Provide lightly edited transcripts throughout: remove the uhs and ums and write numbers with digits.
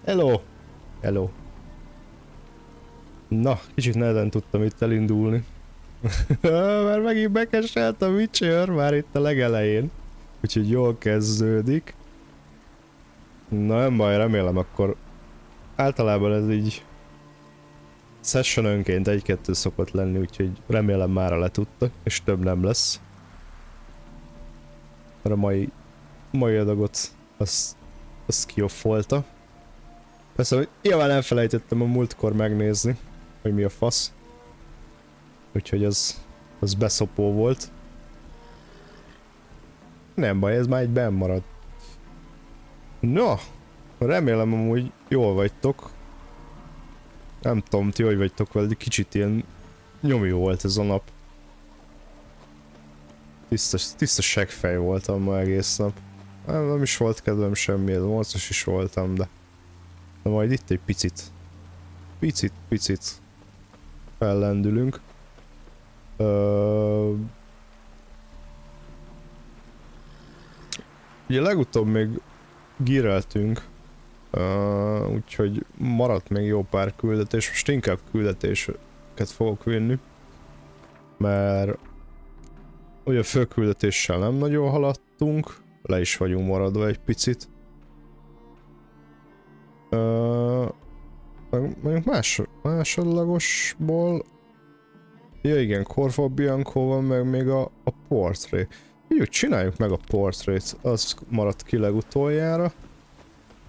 Hello! Hello. Na, kicsit nehezen tudtam itt elindulni. Mert megint bekeselt a Witcher már itt a legelején. Úgyhogy jól kezdődik. Na nem baj, remélem akkor... Általában ez így... Sessionönként 1-2 szokott lenni, úgyhogy remélem mára letudta, és több nem lesz. Mert a mai adagot azt kioffolta. Persze, hogy nyilván elfelejtettem a múltkor megnézni, hogy mi a fasz. Úgyhogy az beszopó volt. Nem baj, ez már egy benn marad. No, remélem amúgy jól vagytok. Nem tudom, ti hogy vagytok vele, de kicsit ilyen nyomjú volt ez a nap. Tiszta seggfej voltam ma egész nap. Nem is volt kedvem semmi, mocos is voltam, de majd itt egy picit fellendülünk. Ugye legutóbb még gíreltünk, úgyhogy maradt még jó pár küldetés, most inkább küldetéseket fogok vinni, mert ugye a főküldetéssel nem nagyon haladtunk, le is vagyunk maradva egy picit. Mondjuk másodlagosból... Ja igen, Corvo Bianco van, meg még a portré. Úgy csináljuk meg a portrét, az maradt ki legutoljára.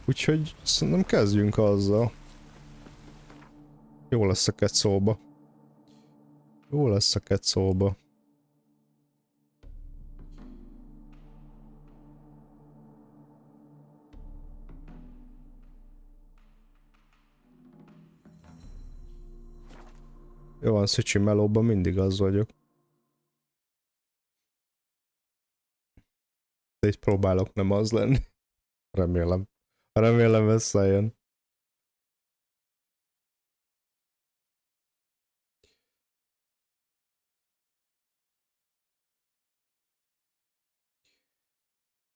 Úgyhogy szerintem kezdjünk azzal. Jó lesz a kecóba. Jó lesz a kecóba. Jó van, Szücsi melóban mindig az vagyok. De így próbálok nem az lenni. Remélem. Remélem összejön.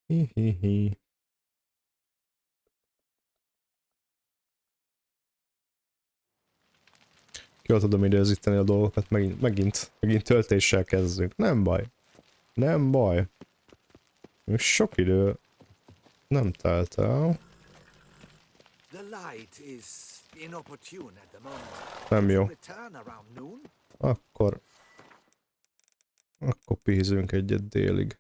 Hihihi. Jól tudom időzíteni a dolgokat, megint töltéssel kezdünk. Nem baj. Nem baj. Sok idő nem telt el. Nem jó. Akkor pízünk egyet délig.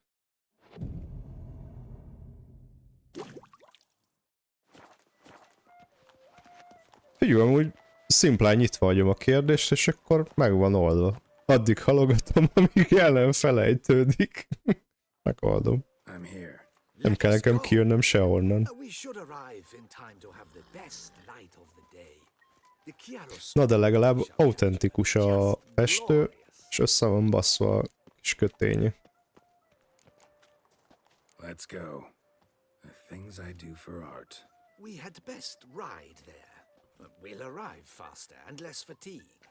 Figyelj, amúgy szimplán nyitva hagyom a kérdést, és akkor meg van oldva. Addig halogatom, amíg el nem felejtődik. Megoldom. Nem kell nekem kijönnöm sehonnan. Na de legalább autentikus a festő, és össze van basszva a kis köténye. Let's go. The things I do for art. We had best ride there. We'll arrive faster and less fatigued.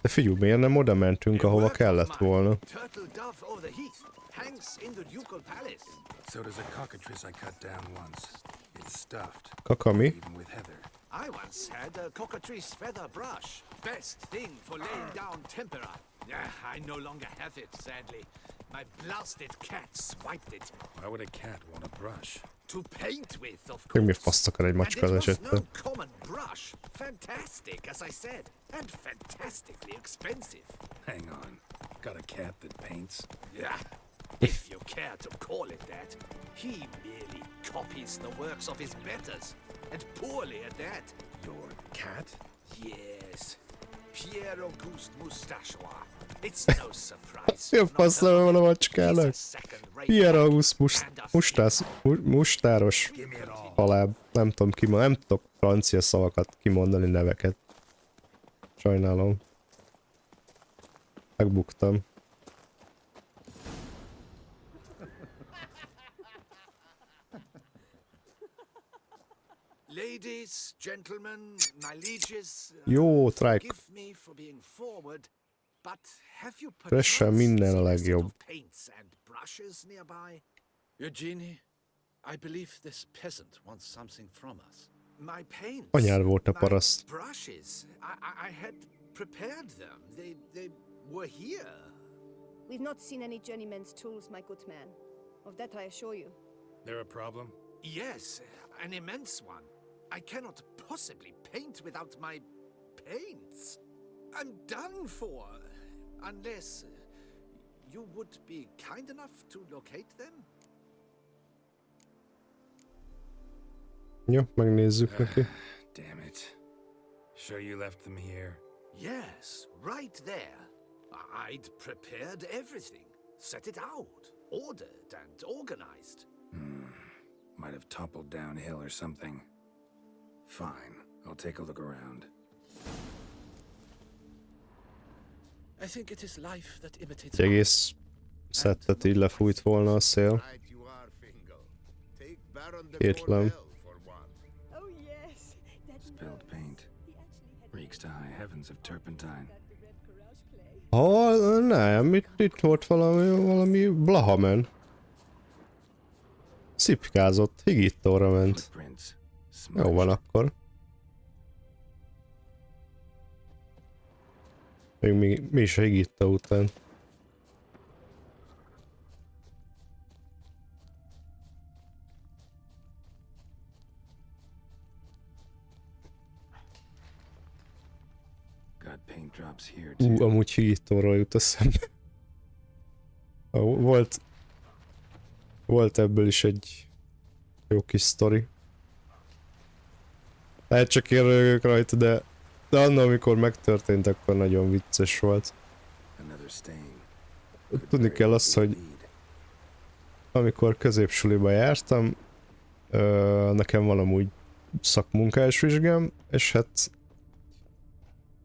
De figyelj, miért nem oda mentünk, ahova kellett volna? So does a cockatrice I cut down once. It's stuffed. Kakami? Even with heather. I once had a cockatrice feather brush. Best thing for laying down tempera. I no longer have it, sadly. My blasted cat swiped it. Why would a cat want a brush? To paint with, of Mi course. faszt akar egy macska az And it was esetben? no common brush. Fantastic, as I said, and fantastically expensive. Hang on. Got a cat that paints? Yeah, if you care to call it that. He merely copies the works of his betters, and poorly at that. Your cat? Yes, Pierre Auguste Moustachois. It's no surprise. Mi a faszra van a macskának? Pierre Auguste mustáros haláb. Nem tudom kimondani, nem tudok francia szavakat kimondani, neveket. Sajnálom. Megbuktam. Ladies, gentlemen, my lieges, Jó, Trike. forgive me for being forward, but have you Fresse perchance minden a seen a set legjobb. of paints and brushes nearby? Eugenie, I believe this peasant wants something from us. My paints. Anyár volt a my paraszt. brushes. I had prepared them. They were here. We've not seen any journeyman's tools, my good man. Of that I assure you. There a problem? Yes, an immense one. I cannot possibly paint without my paints. I'm done for. Unless you would be kind enough to locate them? Jó, megnézzük neki. Damn it. Sure you left them here? Yes, right there. I'd prepared everything, set it out, ordered and organized. Might have toppled downhill or something. Fine, I'll take a look around. I think it is life that imitates Egy egész szettet így lefújt volna a szél. Kétlem. Oh yes, that Spilled paint. Reeks to high heavens of turpentine. Nem, itt volt valami blahamen. Szipkázott, higítóra ment. Footprints. Jó van akkor. Még mi is a higító után. Got paint drops here too. Amúgy higítóról jut eszembe. Volt ebből is egy jó kis sztori. Hát csak én rögök rajta, de annak, amikor megtörtént, akkor nagyon vicces volt. Another stain. Tudni kell azt, hogy amikor középsuliba jártam, nekem van amúgy szakmunkás vizsgám, és hát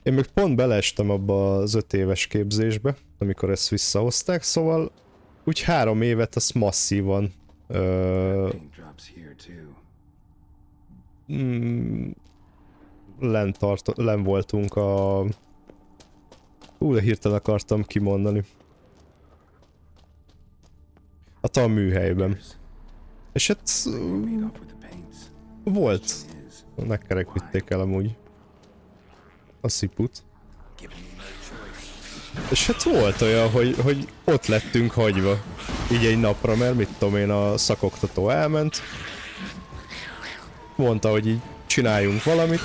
én még pont beleestem abba az 5 éves képzésbe, amikor ezt visszahozták, szóval úgy 3 évet azt masszívan Paint drops here too. len voltunk a... de hirtelen akartam kimondani. A tanműhelyben. És hát Made off with the paints. volt. Is. A nekkerek vitték el amúgy a sziput. Giving me no choice. És hát volt olyan, hogy ott lettünk hagyva. Így egy napra, mert mit tudom én, a szakoktató elment. Mondta, hogy így csináljunk valamit.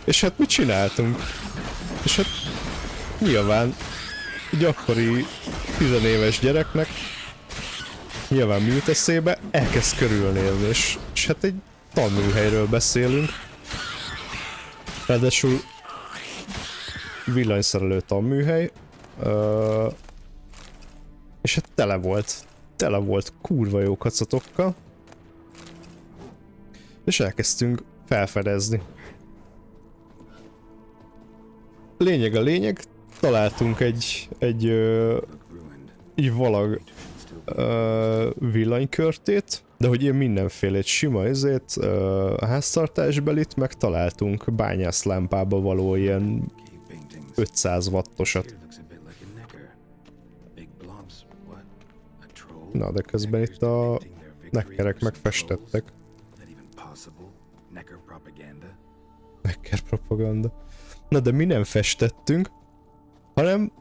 És hát mi csináltunk. És hát nyilván egy akkori 10 éves gyereknek nyilván mi jut eszébe, elkezd körülnézni, és hát egy tanműhelyről beszélünk. Ráadásul villanyszerelő tanműhely, és hát tele volt kurva jó kacatokkal, és elkezdtünk felfedezni. Lényeg a lényeg, találtunk egy valag villanykörtét, de hogy ilyen mindenfélét, sima ezért háztartásbelit, meg találtunk bányászlámpába való ilyen 500 wattosat. Na, de közben itt a nekkerek megfestettek. Nekker propaganda. Na, de mi nem festettünk, hanem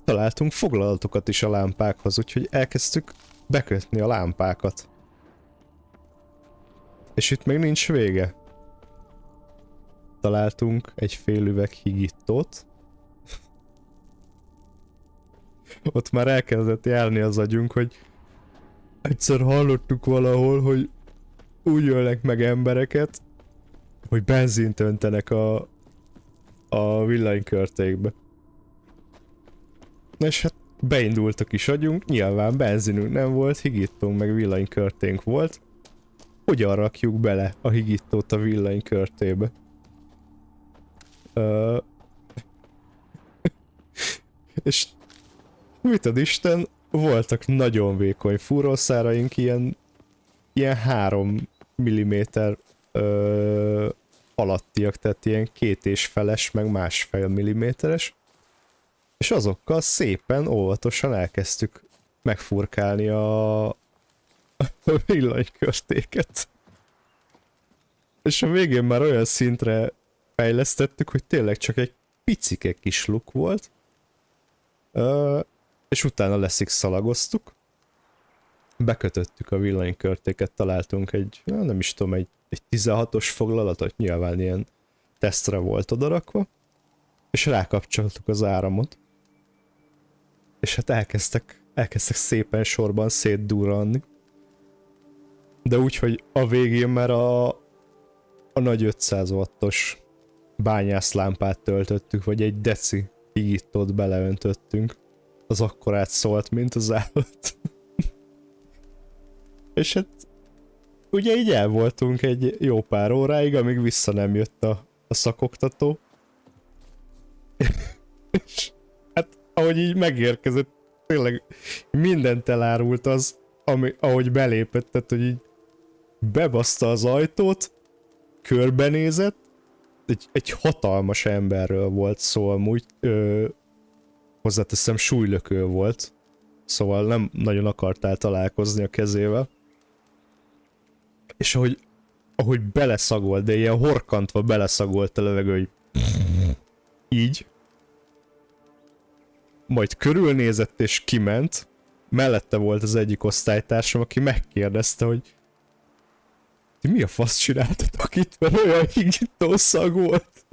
találtunk foglalatokat is a lámpákhoz, úgyhogy elkezdtük bekötni a lámpákat. És itt még nincs vége. Találtunk egy fél üveg higítót. Ott már elkezdett járni az agyunk, hogy egyszer hallottuk valahol, hogy úgy ölnek meg embereket, hogy benzint öntenek a villanykörtékbe. És hát beindult a kis agyunk, nyilván benzinünk nem volt, higítónk meg villanykörténk volt. Hogyan rakjuk bele a higítót a villanykörtébe? És mit ad Isten, voltak nagyon vékony fúrószáraink, ilyen 3 mm alattiak, tehát ilyen 2,5-es, meg 1,5 mm-es. És azokkal szépen, óvatosan elkezdtük megfurkálni a villanykörtéket. És a végén már olyan szintre fejlesztettük, hogy tényleg csak egy picike kis luk volt. És utána leszikszalagoztuk. Bekötöttük a villanykörtéket, találtunk egy, nem is tudom, egy 16-os foglalatot, nyilván ilyen tesztre volt odarakva. És rákapcsoltuk az áramot. És hát elkezdtek szépen sorban szétdurranni. De úgy, hogy a végén már a nagy 500 wattos bányászlámpát töltöttük, vagy egy deci higítót beleöntöttünk. Az akkorát szólt, mint az állat. És hát ugye így el voltunk egy jó pár óráig, amíg vissza nem jött a szakoktató. És hát ahogy így megérkezett, tényleg mindent elárult az, ahogy belépett, tehát hogy így bebaszta az ajtót, körbenézett, egy hatalmas emberről volt szó, amúgy hozzáteszem súlylökő volt, szóval nem nagyon akartál találkozni a kezével. És ahogy beleszagolt, de ilyen horkantva beleszagolt a levegő, hogy így, majd körülnézett és kiment, mellette volt az egyik osztálytársam, aki megkérdezte, hogy ti mi a fasz csináltatok itt, mert olyan higító szag volt.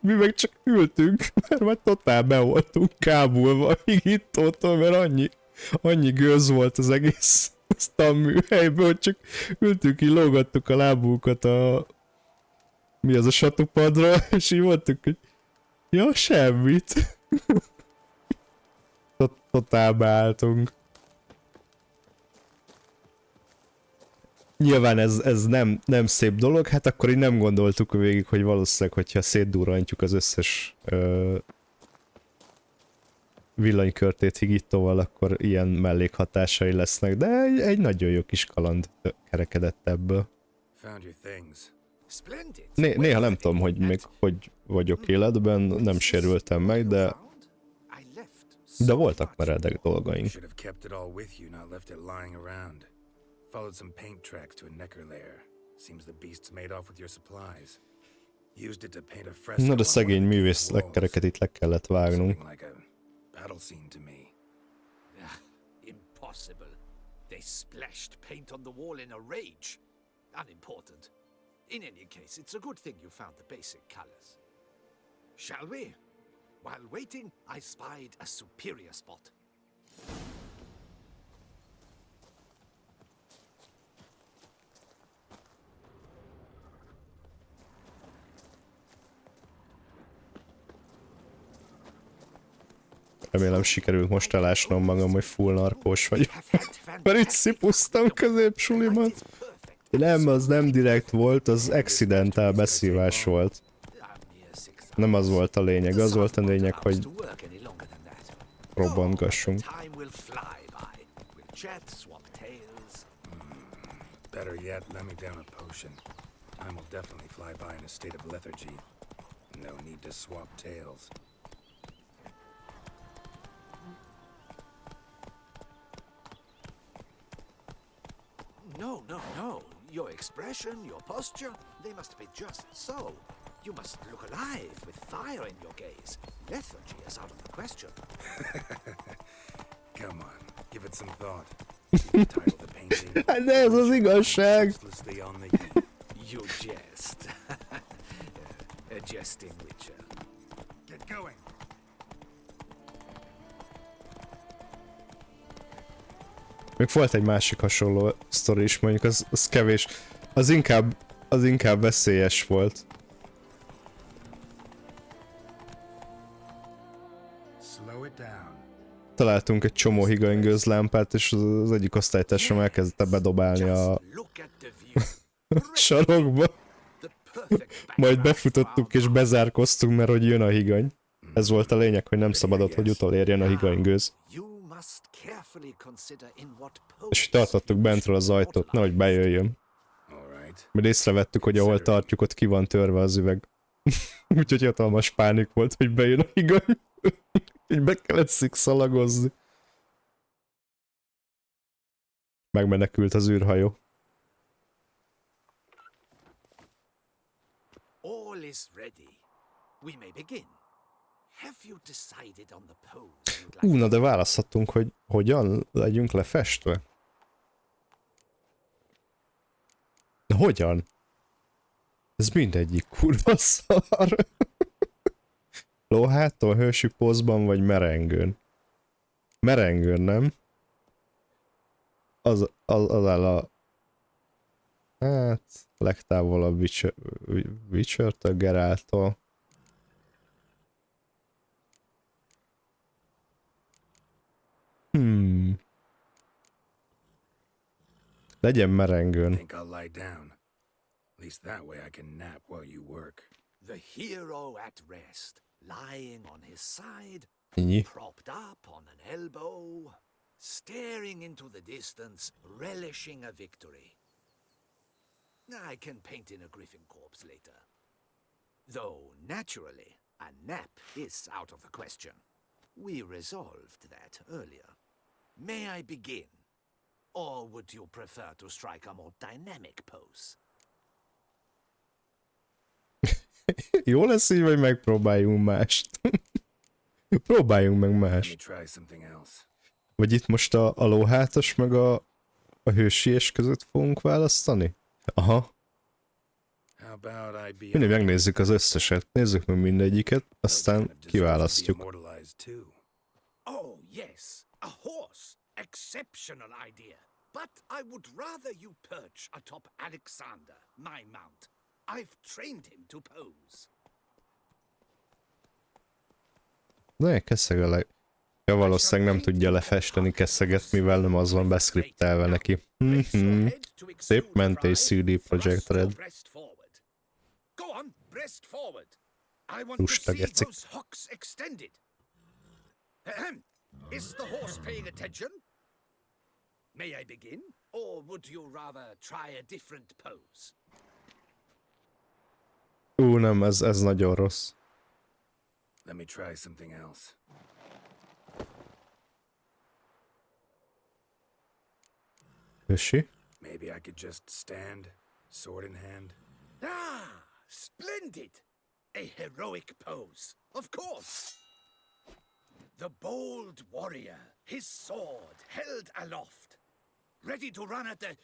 Mi meg csak ültünk, mert már totál be voltunk kábulva a higítótól, mert annyi gőz volt az egész tanműhelyből, hogy csak ültünk, így lógattuk a lábunkat mi az a satupadra, és így mondtuk, hogy ja, semmit. Totál beálltunk. Nyilván ez nem szép dolog, hát akkor így nem gondoltuk végig, hogy valószínűleg, hogyha szétdurrantjuk az összes villanykörtét higítóval, akkor ilyen mellékhatásai lesznek, de egy nagyon jó kis kaland kerekedett ebből. Néha nem tudom, hogy még hogy vagyok életben, nem sérültem meg, de voltak meredek dolgaink. Followed some paint tracks to a necker lair. Seems the beast's made off with your supplies. Used it to paint a fresco. Na de szegény művész lekkereket itt le kellett vágnunk. Like a battle scene to me. Impossible. They splashed paint on the wall in a rage. Unimportant. In any case, it's a good thing you found the basic colors. Shall we? While waiting, I spied a superior spot. Remélem sikerült most elásnom magam, hogy full narkós vagyok. Mert itt szipusztam középsuliban. Nem, az nem direkt volt, az accidental beszívás volt. Nem az volt a lényeg, az volt a lényeg, hogy robbantgassunk. Better yet, let me down a potion. Time will definitely fly by in a state of lethargy. No need to swap tails. No. Your expression, your posture, they must be just so. You must look alive with fire in your gaze. Lethargy is out of the question. Come on, give it some thought. Title the painting. Hát de ez az igazság. Restlessly on the heath. You jest. A jesting witcher. Get going. Még volt egy másik hasonló sztori is, mondjuk az kevés. Az inkább veszélyes volt. Slow it down. Találtunk egy csomó higany-gőzlámpát, és az egyik osztálytársam elkezdte bedobálni a sarokba. Majd befutottuk és bezárkoztunk, mert hogy jön a higany. Ez volt a lényeg, hogy nem szabadott, hogy utolérjen a higanygőz. És tartottuk bentről az ajtót, nehogy bejöjjön. Mert észrevettük, hogy ahol tartjuk, ott ki van törve az üveg. Úgyhogy hatalmas pánik volt, hogy bejön a higany. Így be kellett szikszalagozni. Megmenekült az űrhajó. All is ready. We may begin. Have you decided on the pose you'd like Na de to... választhatunk, hogy hogyan legyünk lefestve. De hogyan? Ez mindegyik kurva szar. Lóháttól, hősi pózban vagy merengőn? Merengőn, nem? Az áll a... Hát... legtávolabb Witcher-től, Geralttól. Legyen merengőn. Think I'll lie down. At least that way I can nap while you work. The hero at rest, lying on his side, Ennyi. propped up on an elbow, staring into the distance, relishing a victory. I can paint in a griffin corpse later. Though, naturally, a nap is out of the question. We resolved that earlier. May I begin? Or would you prefer to strike a more dynamic pose? Jó lesz így, vagy megpróbáljunk mást? Próbáljunk meg Let me mást. try something else. Vagy itt most a lóhátas meg a hősies között fogunk választani? Aha. How about I be Mindig megnézzük az összeset. Nézzük meg mindegyiket, aztán kiválasztjuk. immortalized too. Oh, yes, a horse. Exceptional idea. But I would rather you perch atop Alexander, my mount. I've trained him to pose. Ne, keszeg ja, valószínűleg nem tudja lefesteni keszeget, mivel nem az van beszkriptelve neki. Szép mentés CD Projekt Red. Go on, breast forward. I want to Lusta see gecik. those hocks extended. Ahem. Is the horse paying attention? May I begin? Or would you rather try a different pose? Nem, ez nagyon rossz. Let me try something else. Hősi? Maybe I could just stand, sword in hand. Ah, splendid! A heroic pose, of course. The bold warrior, his sword held aloft, ready to run at the...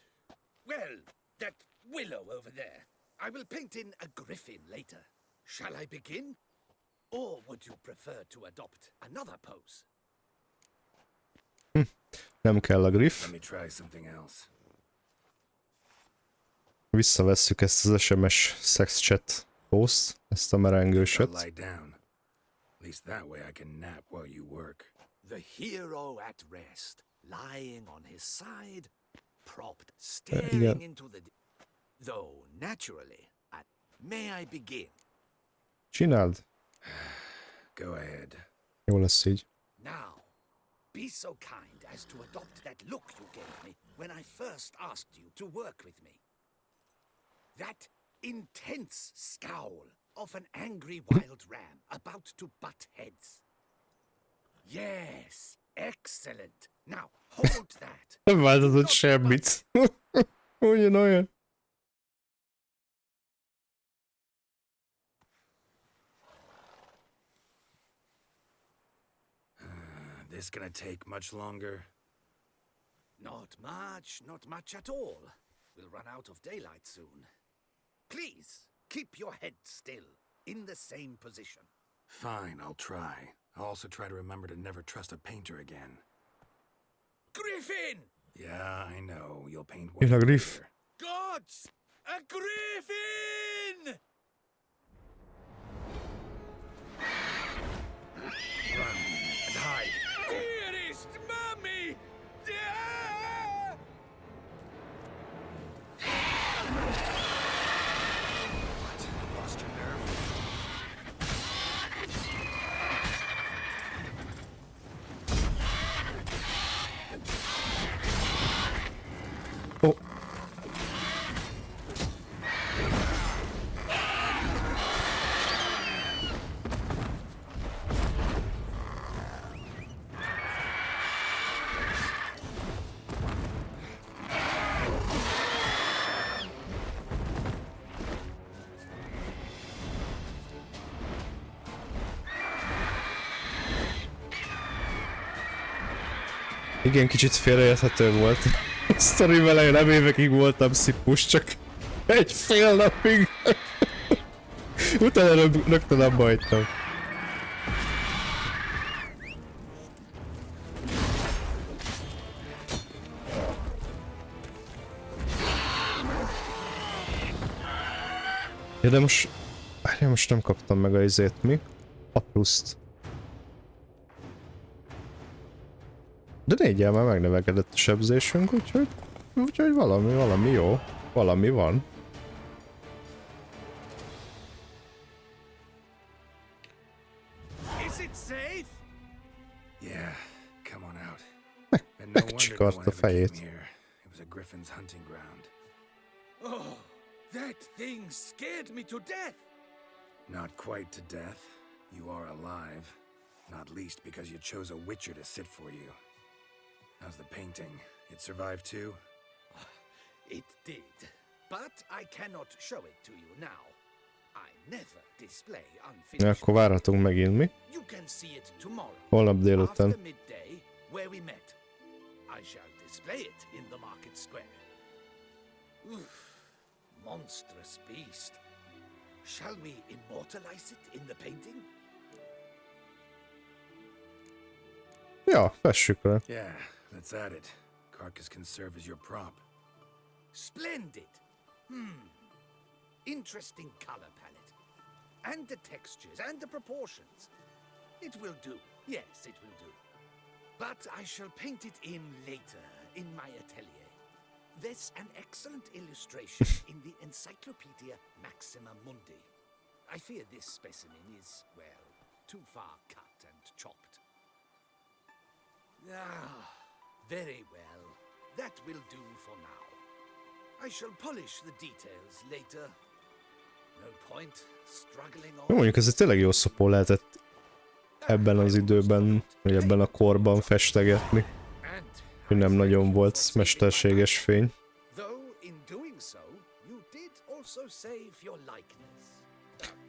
well, that willow over there. I will paint in a griffin later. Shall I begin? Or would you prefer to adopt another pose? Nem kell a griff. Let me try something else. Visszavesszük ezt az SMS sex chat post, ezt a I'll merengőset. lie down. At least that way I can nap while you work. The hero at rest, lying on his side, propped, staring into the... Though, naturally, may I begin? Csináld. Go ahead. Jó lesz így. Now, be so kind as to adopt that look you gave me when I first asked you to work with me. That intense scowl of an angry wild ram about to butt heads. Yes, excellent. Now, hold that. Nem változott semmit. Ugyanolyan. This gonna take much longer? Not much at all. We'll run out of daylight soon. Please, keep your head still, in the same position. Fine, I'll try. I'll also try to remember to never trust a painter again. Griffin! Yeah, I know. You'll paint Jön a one griff. later. Gods! A griffin! Run and hide. Dearest mommy! Ah! What? Lost your nerve? Ó. Igen, kicsit félreérthető volt. A sztori vele nem évekig voltam szipus, csak egy fél napig. Utána rögtön abba hagytam. Ja, de most... Várjál, most nem kaptam meg a izét, mi? A pluszt. De 4-jel már megnövekedett a sebzésünk, úgyhogy valami jó. Valami van. Is it safe? Yeah, come on out. And no Megcsikart wonder a no one ever fejét. came here. It was a griffin's hunting ground. Oh, that thing scared me to death. Not quite to death. You are alive. Not least because you chose a witcher to sit for you. How's the painting? It survived too? It did. But I cannot show it to you now. I never display unfinished. Akkor várhatunk megint, mi? You can see it tomorrow. Holnap délután. After midday, where we met. I shall display it in the market square. Oof, monstrous beast. Shall we immortalize it in the painting? Ja, fessük le. Yeah, let's add it. Carcass can serve as your prop. Splendid. Interesting color palette. And the textures and the proportions. It will do. Yes, it will do. But I shall paint it in later, in my atelier. There's an excellent illustration in the Encyclopedia Maxima Mundi. I fear this specimen is, well, too far cut and chopped. Ah, very well. That will do for now. I shall polish the details later. No point struggling on. Jó, mondjuk ez tényleg jó szopó lehetett ebben az időben, vagy ebben a korban festegetni. Hogy nem nagyon volt mesterséges fény.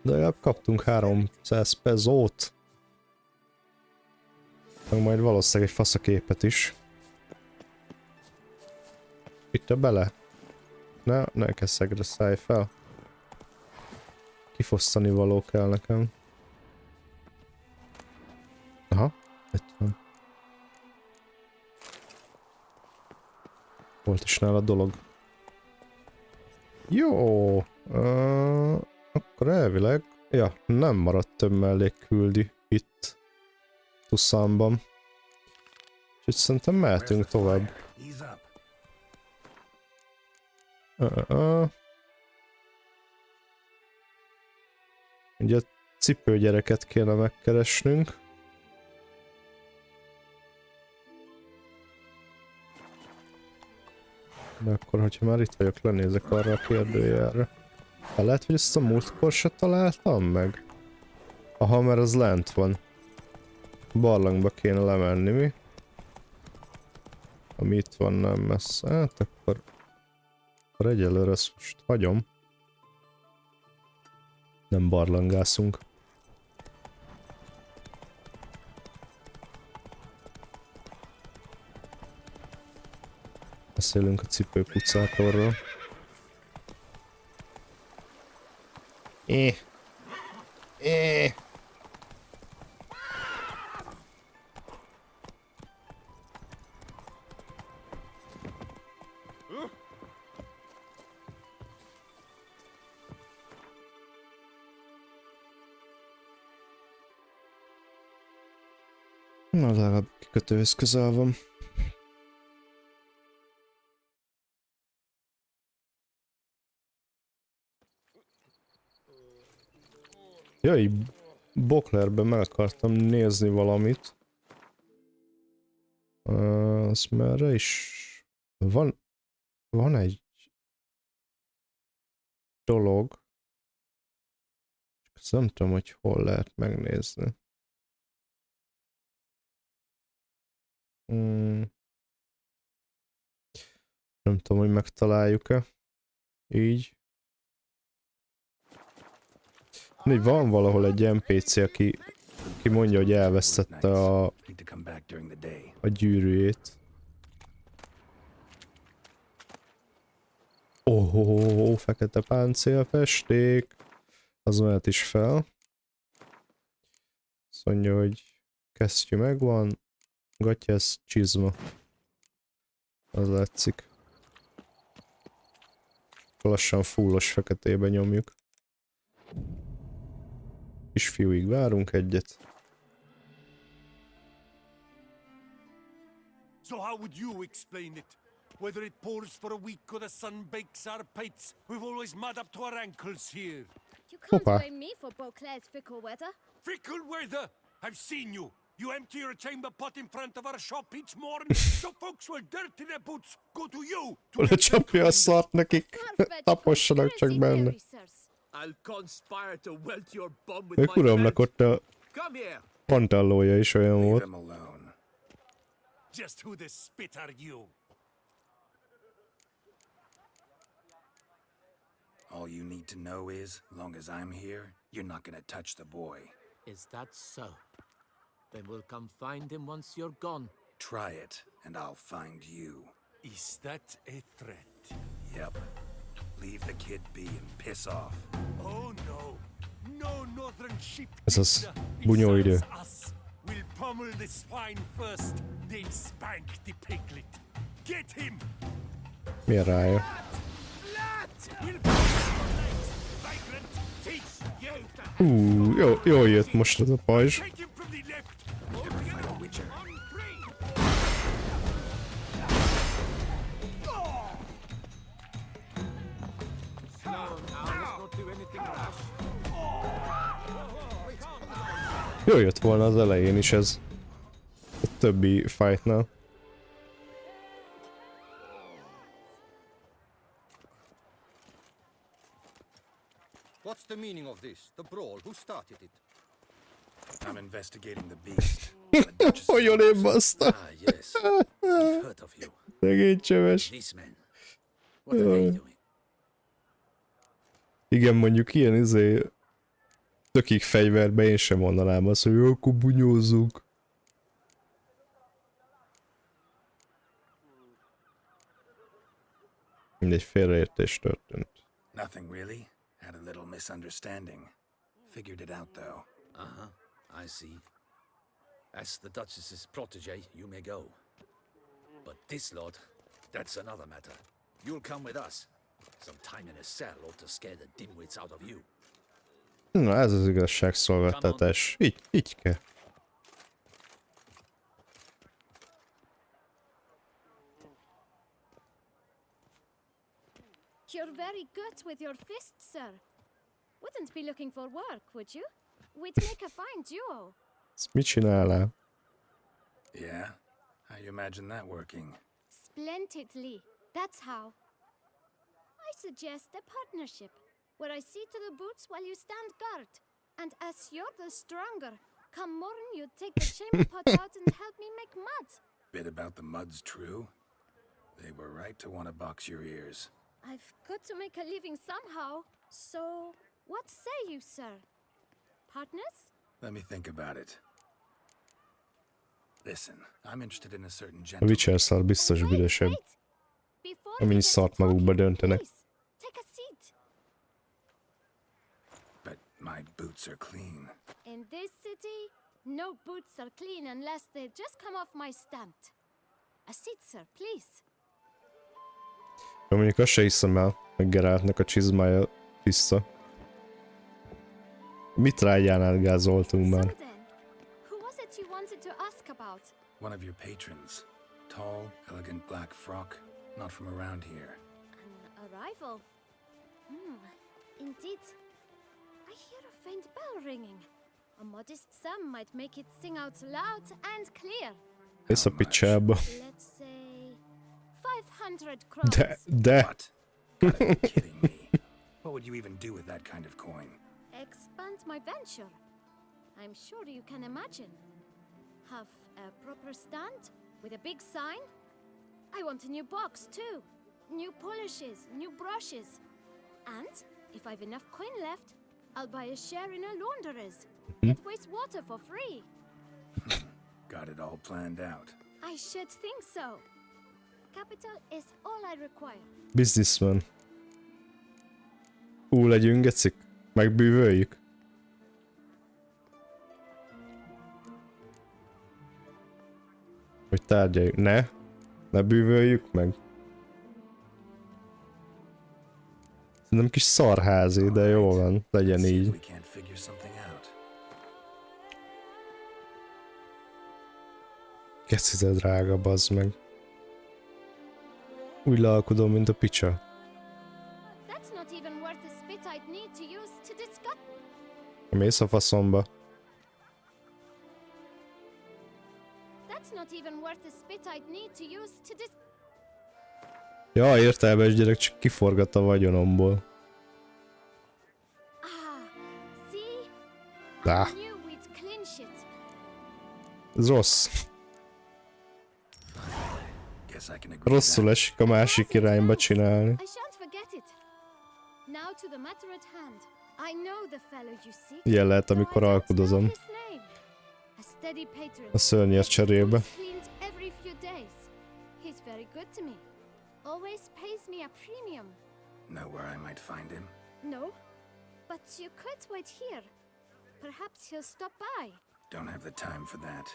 De legalább kaptunk 300 pezót. Meg majd valószínűleg egy faszaképet is. Itt a bele. Ne keszegre szállj fel. Kifosztani való kell nekem. Aha, itt van. Volt is nála dolog. Jó. Akkor elvileg... Ja, nem maradt több mellékküldi itt. Tuszánban. Úgyhogy szerintem mehetünk tovább. Ugye cipőgyereket kéne megkeresnünk. De akkor, hogyha már itt vagyok, lenézek arra a kérdőjelre. Ha lehet, hogy ezt a múltkor se találtam meg? Aha, mert az lent van. Barlangba kéne lemenni, mi? Ami itt van nem messze, hát akkor egyelőre ezt most hagyom. Nem barlangászunk. Beszélünk a cipőpucátorról. Na, legalább kikötőhöz közel van. Jaj, Boklerben meg akartam nézni valamit. Az merre is... Van egy... dolog. Csak nem tudom, hogy hol lehet megnézni. Nem tudom, hogy megtaláljuk-e. Így. Van valahol egy NPC, aki mondja, hogy elvesztette a gyűrűjét. Oh, fekete páncélfesték. Az mehet is fel. Azt mondja, hogy kesztyű megvan. Gatyász, csizma. Az látszik. Lassan fullos feketébe nyomjuk. Kisfiúig várunk egyet. So how would you explain it? Whether it pours for a week or the sun bakes our pipes, we're always mud up to our ankles here. You can't Hoppa. blame me for Beauclair's fickle weather. Fickle weather! I've seen you. You empty your chamber pot in front of our shop each morning, so folks will dirty their boots. Go to you. To Lecsapja a szart nekik. Tapossanak csak benne. I'll conspire to welt your bum with Ők my uramnak belt. ott a Come here. pantallója is olyan Leave volt. him alone. Just who the spit are you? All you need to know is, long as I'm here, you're not gonna touch the boy. Is that so? Then we'll come find him once you're gone. Try it, and I'll find you. Is that a threat? Yep. Leave the kid be and piss off. Oh no. No northern sheep. Ez az pizza. bunyó It idő. serves us. We'll pummel the swine first, then spank the piglet. Get him! Milyen rája? We'll break your legs, vagrant! Teach you to Jól jött most ez a pajzs. take him from the left! Ever fight a witcher? On three! Slow now, let's not do anything rash. Jól jött volna az elején is ez. A többi fightnál. What's the meaning of this? The brawl? Who started it? I'm investigating the beast. The Duchess of Olyan én baszta. Ah, yes. We've heard of you. Szegény csöves. These men. What are they doing? Igen, mondjuk ilyen tökig fegyverbe én sem mondanám azt, hogy jó, akkor bunyózzunk. Mindegy, félreértés történt. Nothing really. Had a little misunderstanding. Figured it out though. I see. As the Duchess's protege, you may go. But this lot, that's another matter. You'll come with us. Some time in a cell ought to scare the dimwits out of you. Na, ez az igazságszolgáltatás. Így kell. You're very good with your fists, sir. Wouldn't be looking for work, would you? We'd make a fine duo. Ezt mit csinálnál? Yeah? How you imagine that working? Splendidly. That's how. I suggest a partnership, where I see to the boots while you stand guard. And as you're the stronger, come morn you take the chamber pot out and help me make mud. Bit about the mud's true? They were right to want to box your ears. I've got to make a living somehow. So, what say you, sir? Partners? Let me think about it. Listen, I'm interested in a certain A gentleman. Witcher szar biztos büdösebb. Before Amint we get szart to magukba talking, döntenek. please, take a seat. But my boots are clean. In this city, no boots are clean unless they just come off my stamp. A seat, sir, please. De mondjuk azt se hiszem el, hogy Geraltnak a csizmája vissza. Mit rágyánál gázoltunk So már? then, who was it you wanted to ask about? One of your patrons. Tall, elegant black frock. Not from around here. An arrival. Indeed. I hear a faint bell ringing. A modest sum might make it sing out loud and clear. Ész a picsába. Let's say 500 crowns. De. What? Gotta be kidding me. What would you even do with that kind of coin? Expand my venture. I'm sure you can imagine. Have a proper stand with a big sign. I want a new box too. New polishes, new brushes. And if I've enough coin left, I'll buy a share in a launderer's. Get wastewater for free. Got it all planned out. I should think so. Capital is all I require. Businessman. Legyünk gecik? Megbűvöljük? Hogy tárgyaljuk? Ne bűvöljük meg. Nem kis szarházi, de jó van, legyen így. Kecize drága, bazd meg. Úgy lealkudom, mint a picsa. Mész a faszomba. Ja, értelmes gyerek, csak kiforgat a vagyonomból. Ez rossz. Rosszul esik a másik irányba csinálni. Ilyen lehet, amikor alkudozom. A szörnyet cserébe. Know where I might find him? No, but you could wait here. Perhaps he'll stop by. Don't have the time for that.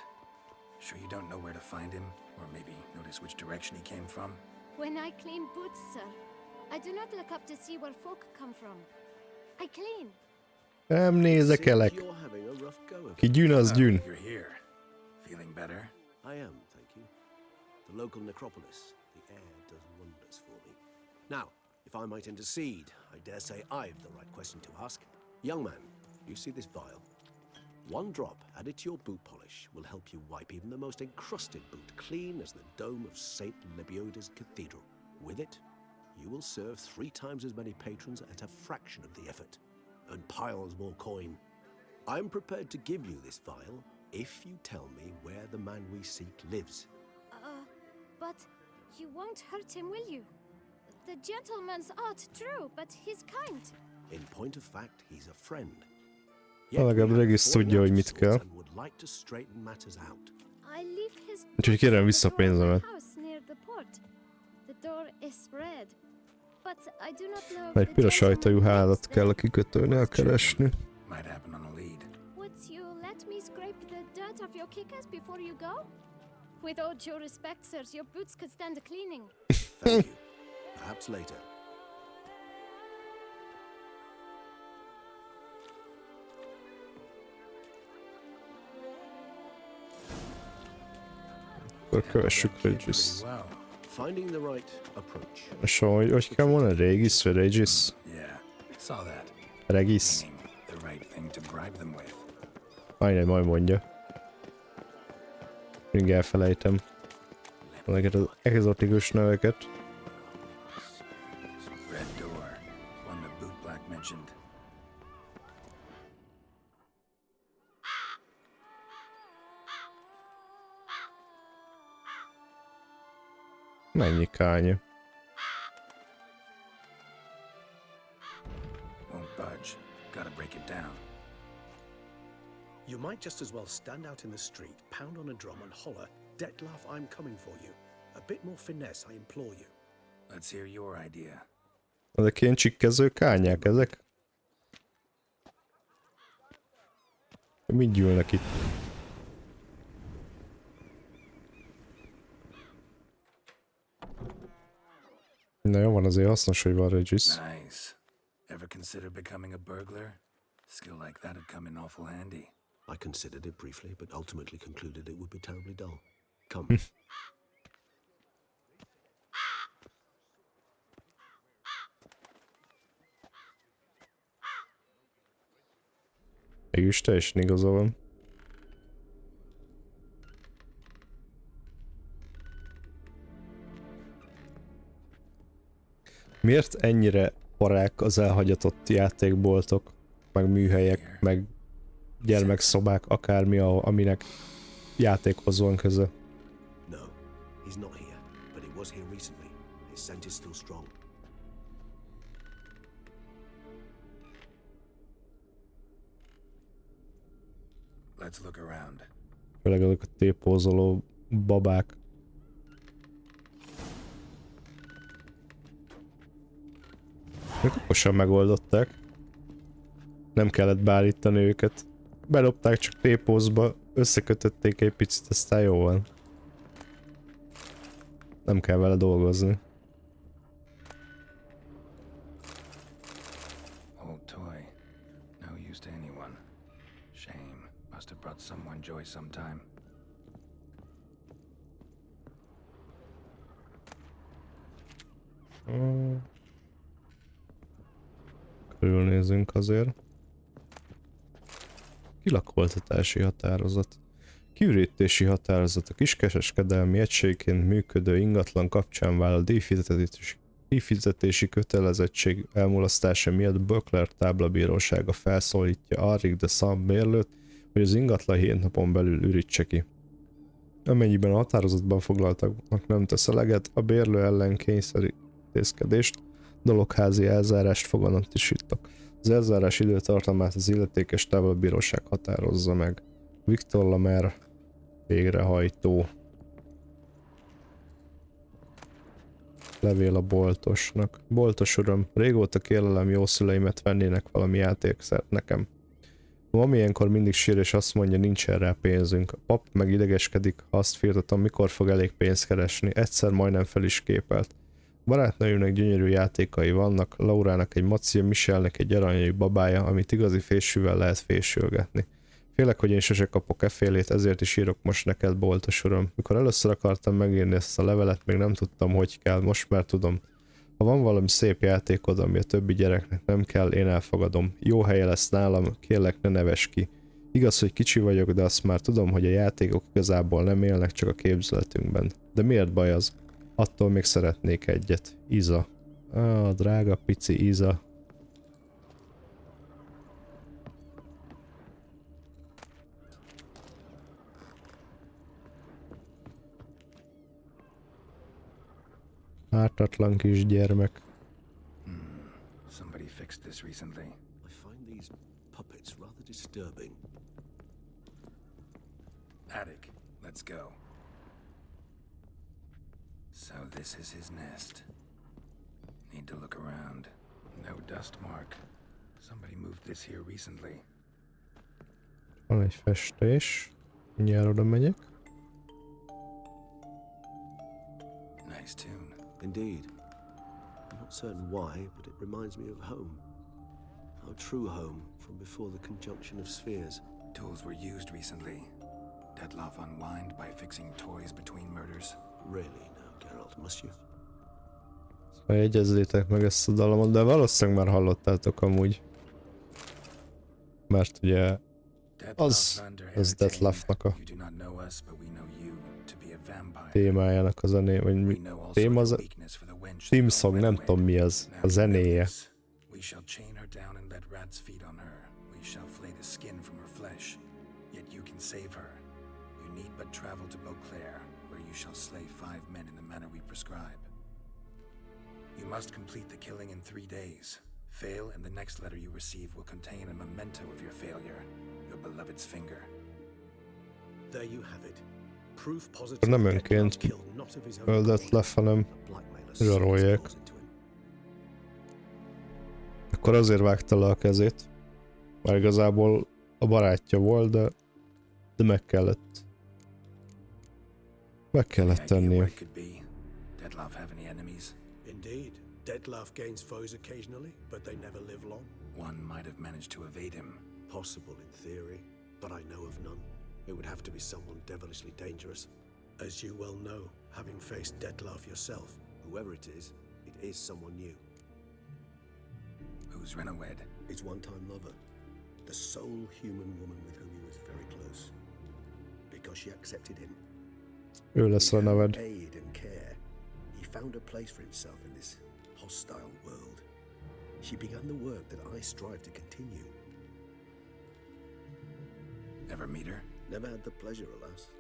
Sure you don't know where to find him? Or maybe notice which direction he came from? When I clean boots, sir, I do not look up to see where folk come from. I clean. Nem nézekelek. Ki gyűn, az gyűn. You're here. Feeling better? I am, thank you. The local necropolis. The air does wonders for me. Now, if I might intercede, I dare say I've the right question to ask. Young man, you see this vial? One drop added to your boot polish will help you wipe even the most encrusted boot clean as the dome of St. Lebioda's Cathedral. With it, you will serve 3 times as many patrons at a fraction of the effort, and piles more coin. I'm prepared to give you this vial if you tell me where the man we seek lives. But you won't hurt him, will you? The gentleman's art, true, but he's kind. In point of fact, he's a friend. Legalább Regis tudja, hogy mit kell. Úgyhogy kérem vissza pénzemet. Egy piros ajtajú házat kell a kikötőnél keresni. With all due respect, sirs, your boots could stand a cleaning. Thank you. Perhaps later. Akkor kövessük Regis. Finding the right approach. És hogy kell mondani? Regis vagy Regis? Regis. Majd mondja. Még elfelejtem. Ezeket az egzotikus neveket. Mennyi kánya? You might just as well stand out in the street, pound on a drum and holler, "Detlef, I'm coming for you." A bit more finesse, I implore you. Let's hear your idea. Ezek ilyen csikkező kányák, ezek? Mit gyűlnek itt? Na jó van, azért hasznos, hogy van Regis. Nice. Ever consider becoming a burglar? Skill like that would come in awful handy. I considered it briefly, but ultimately concluded it would be terribly dull. Come. Mégis teljesen igaza van. Miért ennyire parák az elhagyatott játékboltok, meg műhelyek, meg gyermekszobák, akármi, aminek játékhoz van köze? No, he's not here, but he was here recently. His scent is still strong. Let's look around. Főleg azok a tépózoló babák. Ők okosan megoldották. Nem kellett beállítani őket. Bedobták csak tépózba, összekötötték egy picit, aztán jó van. Nem kell vele dolgozni. Old toy. No use to anyone. Shame. Must have brought someone joy sometime. Körülnézünk azért. Kilakoltatási határozat. Kiürítési határozat a kiskereskedelmi egységként működő ingatlan kapcsán vállalt díjfizetési kötelezettség elmulasztása miatt Bökler táblabírósága felszólítja Arik de Sam bérlőt, hogy az ingatlan 7 napon belül ürítse ki. Amennyiben a határozatban foglaltaknak nem tesz eleget, a bérlő ellen kényszerintézkedést, dologházi elzárást foganatosítok. Az elzárás időtartamát az illetékes táblabíróság határozza meg. Viktor Lamer, végrehajtó. Levél a boltosnak. Boltos uram, régóta kérlelem jószüleimet vennének valami játékszert nekem. A mami ilyenkor mindig sír és azt mondja, nincs erre pénzünk. A pap meg idegeskedik, ha azt firtatom, mikor fog elég pénzt keresni. Egyszer majdnem fel is képelt. Barátnőjünknek gyönyörű játékai vannak, Laurának egy macia, Michelnek egy aranyai babája, amit igazi fésűvel lehet fésülgetni. Félek, hogy én sose kapok effélét, ezért is írok most neked, boltos uram. Mikor először akartam megírni ezt a levelet, még nem tudtam, hogy kell, most már tudom. Ha van valami szép játékod, ami a többi gyereknek nem kell, én elfogadom. Jó helye lesz nálam, kérlek, ne nevess ki. Igaz, hogy kicsi vagyok, de azt már tudom, hogy a játékok igazából nem élnek, csak a képzeletünkben. De miért baj az? Attól még szeretnék egyet. Iza. Drága pici Iza. Ártatlan kis gyermek. Somebody fixed this recently. I find these puppets rather disturbing. Attic, let's go. So this is his nest. Need to look around. No dust mark. Somebody moved this here recently. Van egy festés. Mindjárt oda megyek. Nice tune. Indeed. I'm not certain why, but it reminds me of home. Our true home from before the conjunction of spheres. Tools were used recently. Detlef unwind by fixing toys between murders. Really now, Geralt, must you? Szóval jegyezzétek meg ezt a dallamot, de valószínűleg már hallottátok amúgy. Mert ugye az Detlefnak a témájának a zené, vagy mi téma az theme song, nem tudom mi az, a zenéje. You must complete the killing in 3 days. Fail, and the next letter you receive will contain a memento of your failure. Your beloved's finger. There you have it. Proof positive Nem önként öldött le, hanem zsarolják. Akkor azért vágta le a kezét. Már igazából a barátja volt, de meg kellett. Meg kellett tennie. Indeed. Detlef gains foes occasionally, but they never live long. One might have managed to evade him. Possible in theory, but I know of none. It would have to be someone devilishly dangerous. As you well know, having faced Detlef yourself. Whoever it is someone new. Who's Renawed? His one-time lover. The sole human woman with whom he was very close. Because she accepted him. Ő lesz Renawed. Aid and care. He found a place for himself in this hostile world. She began the work that I strive to continue. Ever meet her? Never had the pleasure, alas.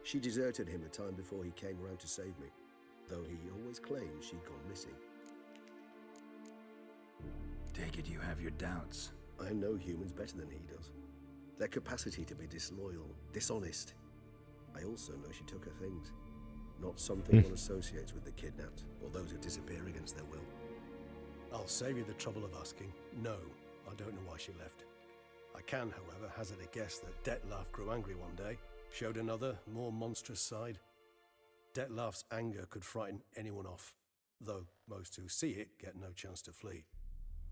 She deserted him a time before he came around to save me, though he always claimed she'd gone missing. Take it you have your doubts. I know humans better than he does. Their capacity to be disloyal, dishonest. I also know she took her things. Not something one associates with the kidnapped, or those who disappear against their will. I'll save you the trouble of asking. No, I don't know why she left. I can, however, hazard a guess that Dettlaff grew angry one day, showed another, more monstrous side. Dettlaff's anger could frighten anyone off, though most who see it get no chance to flee.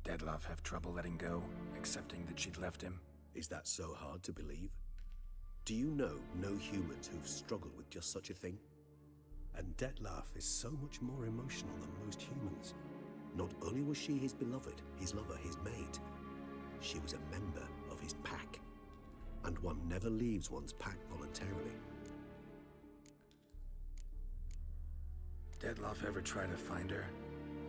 Dettlaff have trouble letting go, accepting that she'd left him? Is that so hard to believe? Do you know no humans who've struggled with just such a thing? And Dettlaff is so much more emotional than most humans. Not only was she his beloved, his lover, his mate, she was a member of his pack. And one never leaves one's pack voluntarily. Dettlaff ever try to find her?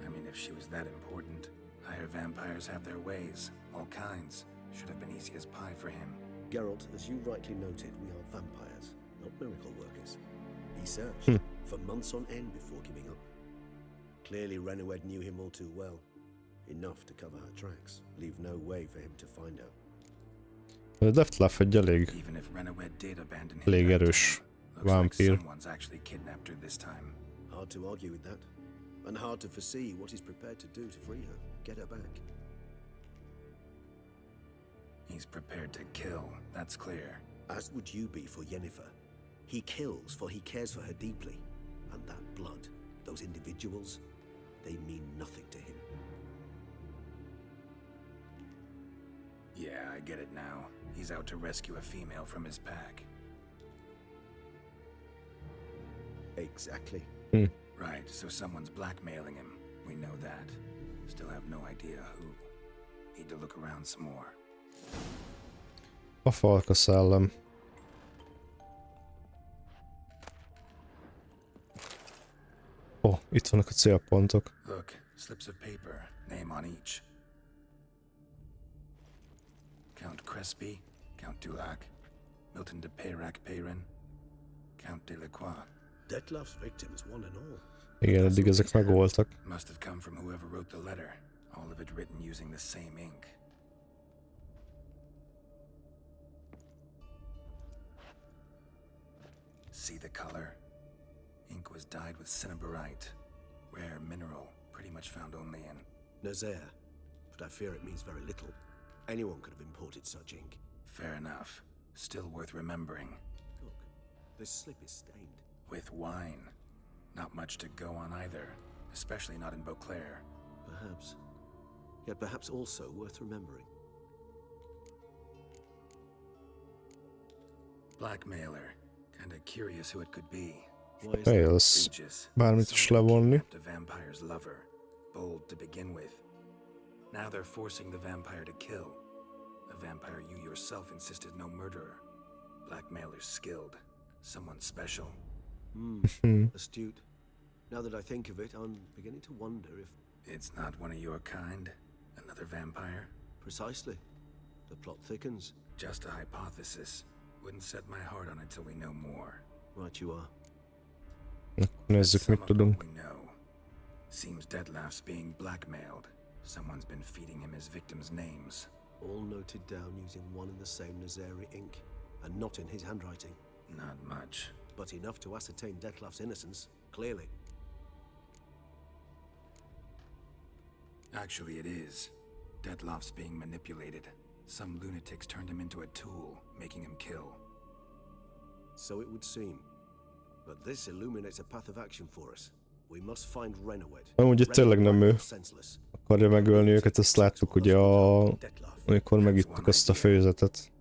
I mean, if she was that important. Higher vampires have their ways, all kinds. Should have been easy as pie for him. Geralt, as you rightly noted, we are vampires, not miracle workers. He searched for months on end before giving up. Clearly, Renowed knew him all too well. Enough to cover her tracks, leave no way for him to find out. Dettlaff egy elég, Even if Renowed did abandon him, elég erős looks like vámpír. someone's actually kidnapped her this time. Hard to argue with that. And hard to foresee what he's prepared to do to free her, get her back. He's prepared to kill, that's clear. As would you be for Yennefer. He kills for he cares for her deeply. And that blood, those individuals, they mean nothing to him. Yeah, I get it now. He's out to rescue a female from his pack. Exactly. Right, so someone's blackmailing him. We know that. Still have no idea who. Need to look around some more. A falka szellem. Ó, itt vannak a célpontok. Look, slips of paper, name on each. Count Crespi, Count Dulac, Milton de Peyrac-Peyrin, Count Delacroix. Dettlaff's victims, one and all. Igen, eddig ezek megvoltak. Must have come from whoever wrote the letter. All of it written using the same ink. See the color? Ink was dyed with cinnabarite. Rare mineral, pretty much found only in... Nazaire, but I fear it means very little. Anyone could have imported such ink. Fair enough. Still worth remembering. Look, this slip is stained. With wine. Not much to go on either, especially not in Beauclair. Perhaps. Yet perhaps also worth remembering. Blackmailer. Kinda curious who it could be. Why is Fails. Regis. Bármit is Someone levonni. kidnapped a vampire's lover. Bold to begin with. Now they're forcing the vampire to kill. A vampire you yourself insisted no murderer. Blackmailer's skilled. Someone special. astute. Now that I think of it, I'm beginning to wonder if... It's not one of your kind? Another vampire? Precisely. The plot thickens. Just a hypothesis. Wouldn't set my heart on it till we know more. Right you are. Nézzük, Some mit of tudunk. what we know. Seems Dettlaff's being blackmailed. Someone's been feeding him his victims' names. All noted down using one and the same Nazari ink, and not in his handwriting. Not much. But enough to ascertain Dettlaff's innocence, clearly. Actually, it is. Dettlaff's being manipulated. Some lunatics turned him into a tool, making him kill. So it would seem. But this illuminates a path of action for us. We must find Renowed. Amúgy itt tényleg nem ő Senseless. akarja megölni őket, ezt láttuk ugye amikor megittük azt a főzetet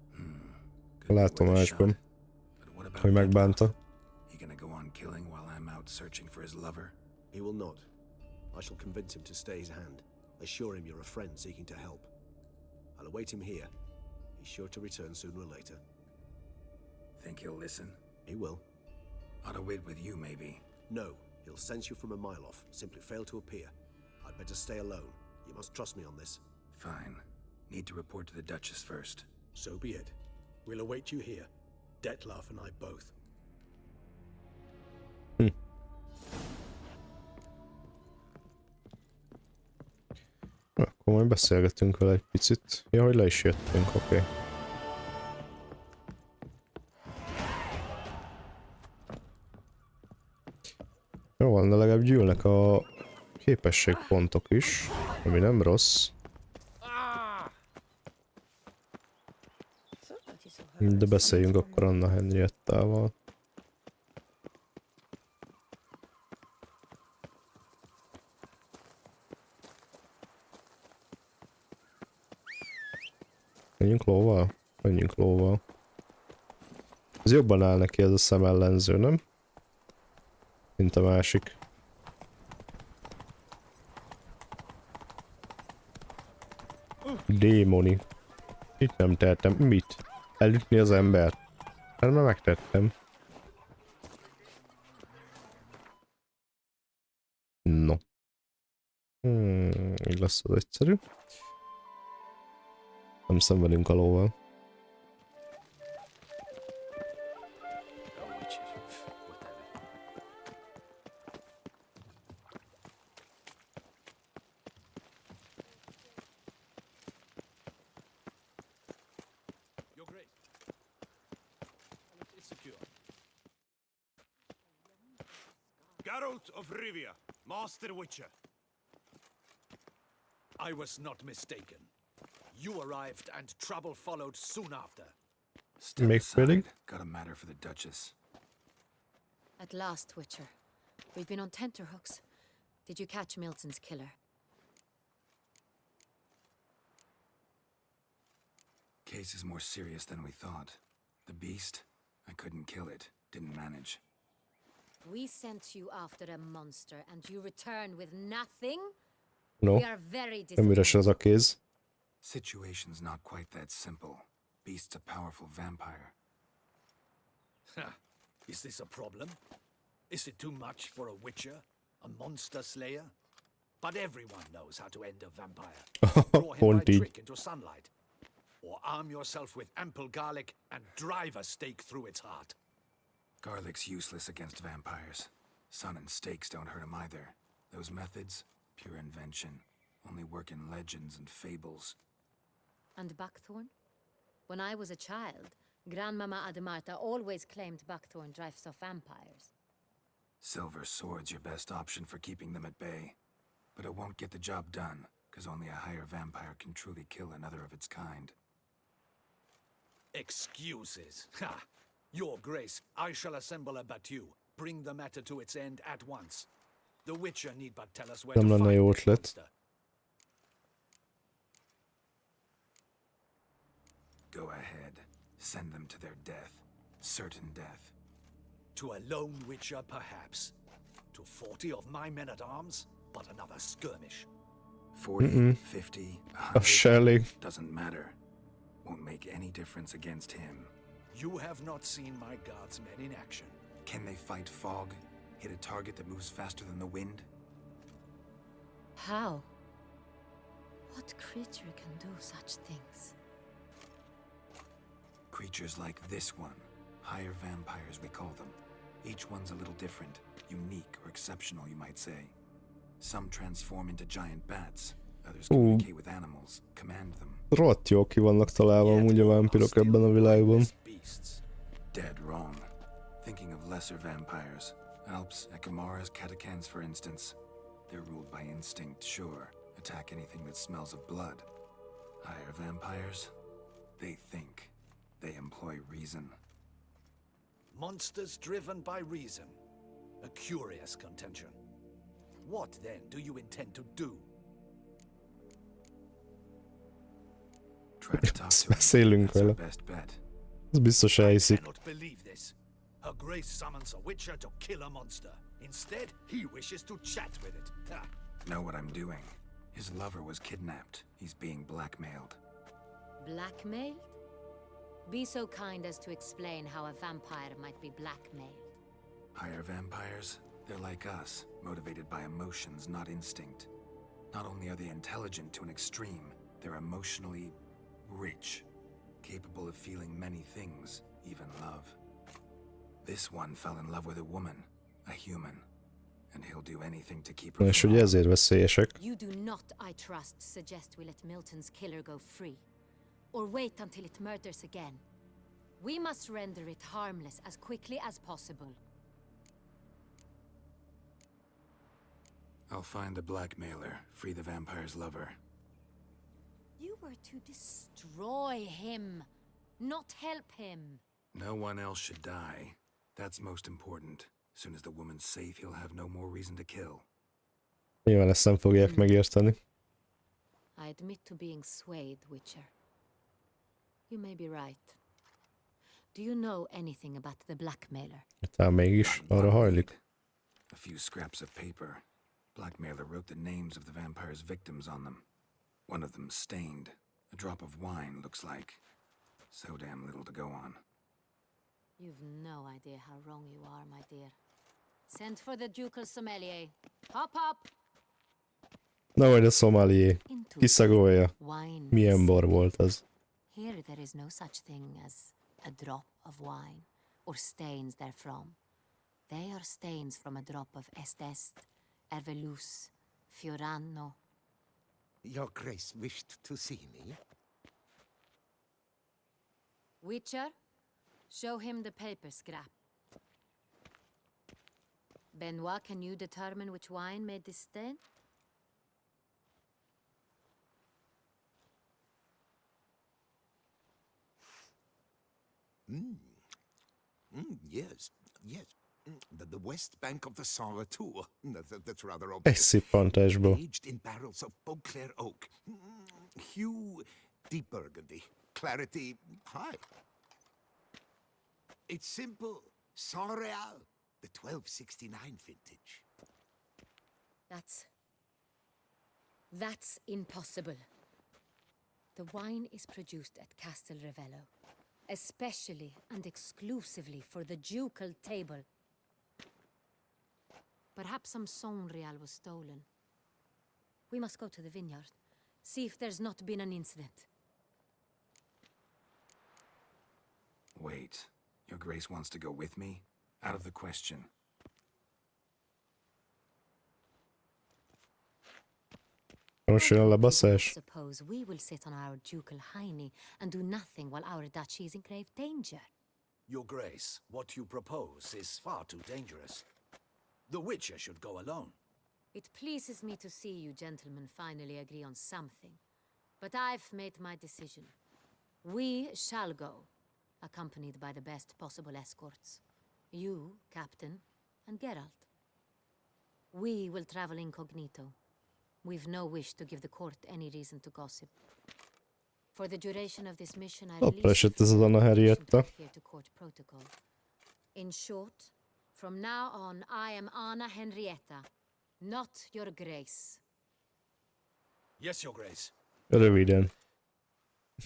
a látomásban, hogy megbánta. He gonna go on killing while I'm out searching for his lover? He will not. I shall convince him to stay his hand. Assure him you're a friend seeking to help. I'll await him here. He's sure to return sooner or later. Think he'll listen? He will. Ought to wait with you, maybe. No, he'll sense you from a mile off. Simply fail to appear. I'd better stay alone. You must trust me on this. Fine. Need to report to the Duchess first. So be it. We'll await you here. Dettlaff and I both. Akkor majd beszélgetünk vele egy picit. Ja, hogy le is jöttünk, oké. Jó van, de legalább gyűlnek a képességpontok is. Ami nem rossz. De beszéljünk akkor Anna Henriettával. Menjünk lóval? Menjünk lóval. Ez jobban áll neki ez a szemellenző, nem? Mint a másik. Démoni. Itt nem tehetem. Mit? Elütni az embert? Hát már megtettem. No. Így lesz az egyszerű. Nem szenvedünk a lóval. Geralt of Rivia, Master Witcher. I was not mistaken. You arrived and trouble followed soon after. Step Make aside. ready. Got a matter for the Duchess. At last, Witcher. We've been on tenterhooks. Did you catch Milton's killer? Case is more serious than we thought. The beast, I couldn't kill it. Didn't manage. We sent you after a monster and you return with nothing? No. We are very Nem üres az a disappointed. kéz. Situation's not quite that simple. Beast's a powerful vampire. Is this a problem? Is it too much for a witcher? A monster slayer? But everyone knows how to end a vampire. Draw him by Haunted. trick into sunlight. Or arm yourself with ample garlic and drive a stake through its heart. Garlic's useless against vampires. Sun and stakes don't hurt him either. Those methods, pure invention. Only work in legends and fables. And buckthorn? When I was a child, Grandmama Ademarta always claimed buckthorn drives off vampires. Silver sword's your best option for keeping them at bay. But it won't get the job done, because only a higher vampire can truly kill another of its kind. Excuses. Ha! Your Grace, I shall assemble a battue. Bring the matter to its end at once. The Witcher need but tell us where Nem to lenne find jó this ötlet. monster. Go ahead. Send them to their death. Certain death. To a lone Witcher, perhaps. To 40 of my men-at-arms, but another skirmish. 40, 50, Az se 100. elég. Doesn't matter. Won't make any difference against him. You have not seen my guardsmen in action. Can they fight fog? Hit a target that moves faster than the wind? How? What creature can do such things? Creatures like this one. Higher vampires, we call them. Each one's a little different. Unique or exceptional, you might say. Some transform into giant bats. Others communicate with animals, command them. Rohadt jól ki vannak találva amúgy a vámpirok ebben a világban. Beasts. Dead wrong. Thinking of lesser vampires. Alps, Ekamaras, Catacans, for instance. They're ruled by instinct, sure. Attack anything that smells of blood. Higher vampires? They think. They employ reason. Monsters driven by reason. A curious contention. What, then, do you intend to do? Try to talk to him. Beszélünk That's our vele. best bet. Ez biztos I elhiszik. cannot believe this. Her Grace summons a Witcher to kill a monster. Instead, he wishes to chat with it. Ha! Know what I'm doing. His lover was kidnapped. He's being blackmailed. Blackmailed? Be so kind as to explain how a vampire might be blackmailed. Higher vampires? They're like us, motivated by emotions, not instinct. Not only are they intelligent to an extreme, they're emotionally rich, capable of feeling many things, even love. This one fell in love with a woman, a human, and he'll do anything to keep her És from hogy harm. ezért veszélyesek. You do not, I trust, suggest we let Milton's killer go free. Or wait until it murders again. We must render it harmless as quickly as possible. I'll find the blackmailer, free the vampire's lover. You were to destroy him, not help him. No one else should die. That's most important. As soon as the woman's safe, he'll have no more reason to kill. Nyilván ezt nem fogják megérteni. I admit to being swayed, Witcher. You may be right. Do you know anything about the blackmailer? Tehát mégis arra hajlik. A few scraps of paper. Blackmailer wrote the names of the vampire's victims on them. One of them stained. A drop of wine, looks like. So damn little to go on. You've no idea how wrong you are, my dear. Send for the ducal sommelier. Hop, hop! Nehogy a szomalié. Kiszagolja. Milyen bor volt az. Here there is no such thing as a drop of wine, or stains therefrom. They are stains from a drop of Est, Ervelus, Fiorano. Your Grace wished to see me? Witcher, show him the paper scrap. Benoit, can you determine which wine made this stain? Yes, yes. The west bank of the Sarre too. That's rather Egy obvious. szippantásból. Aged in barrels of Beauclair oak. Hue, deep burgundy. Clarity, high. It's simple. Sarreal, the 1269 vintage. That's impossible. The wine is produced at Castel Revello, especially and exclusively for the ducal table. Perhaps some Sonreal was stolen. We must go to the vineyard, see if there's not been an incident. Wait. Your Grace wants to go with me? Out of the question. Most jön a lebaszás. Suppose we will sit on our ducal hiney and do nothing while our duchy is in grave danger. Your Grace, what you propose is far too dangerous. The Witcher should go alone. It pleases me to see you gentlemen finally agree on something. But I've made my decision. We shall go, accompanied by the best possible escorts. You, Captain, and Geralt. We will travel incognito. We've no wish to give the court any reason to gossip. For the duration of this mission, I Hoppá, esett ez az Anna Henrietta. adhere to court protocol. In short, from now on, I am Anna Henrietta, not your Grace. Yes, Your Grace. Röviden.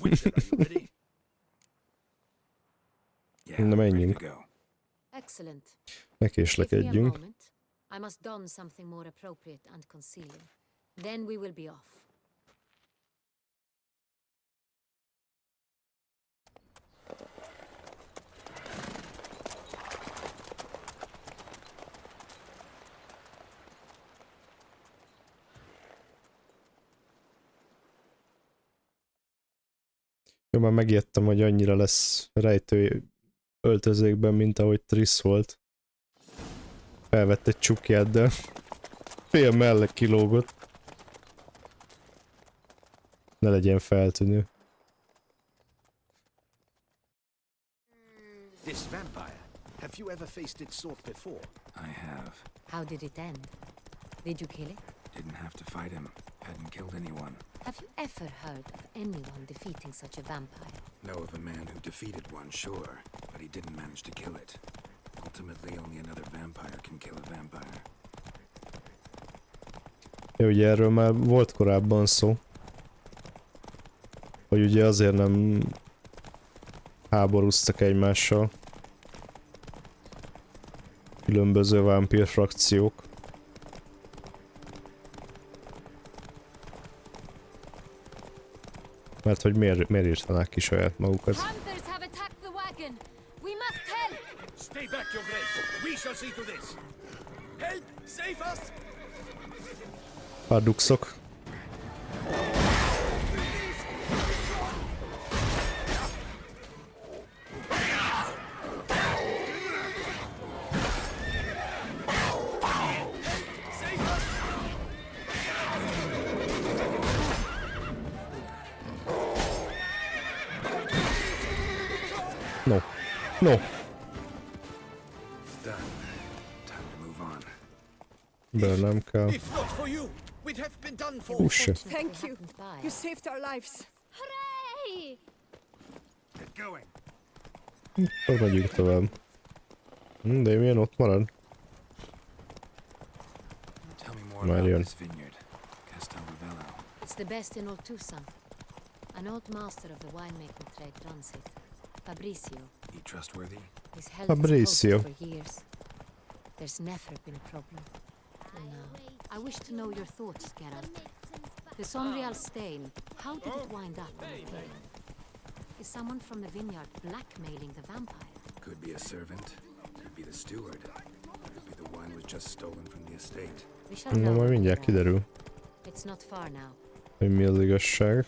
Witcher, are you ready? Yeah, Na ready menjünk. to go. Excellent. Ne Give me a késlekedjünk. moment. I must don something more appropriate and concealing. Then we will be off. Jó, már megijedtem, hogy annyira lesz rejtő öltözékben, mint ahogy Triss volt. Felvett egy csukját, de fél mellett kilógott. Ne legyen feltűnő. This vampire. Have you ever faced its sort before? I have. How did it end? Did you kill it? Didn't have to fight him. Hadn't killed anyone. Have you ever heard of anyone defeating such a vampire? Know of a man who defeated one, sure, but he didn't manage to kill it. Ultimately, only another vampire can kill a vampire. Ja, ugye erről már volt korábban szó. Hogy ugye azért nem háborúztak egymással. Különböző vámpír frakciók. Mert hogy miért írtanák ki saját magukat? Hunters have attacked the wagon. We must help. Stay back, Your Grace. We shall see to this. Help! Save us! Parduxok. No. Done. Time to move on. Bele nem kell. If not for you, we'd have been done for. Úgyse. Thank you. You saved our lives. Hooray! Get going. Akkor megyünk tovább. Damien ott marad. Tell me more Már about jön. this vineyard. Castelnovello. It's the best in all Tucson. An old master of the winemaking trade runs it. Fabrizio. He trustworthy? He's held Fabrizio. his post for years. There's never been a problem. Till now. I wish to know your thoughts, Geralt. The Sonreal stain, how did it wind up in the cave? Is someone from the vineyard blackmailing the vampire? Could be a servant. Could be the steward. Could be the wine was just stolen from the estate. We shall Na know. majd mindjárt kiderül, It's not far now. hogy mi az igazság.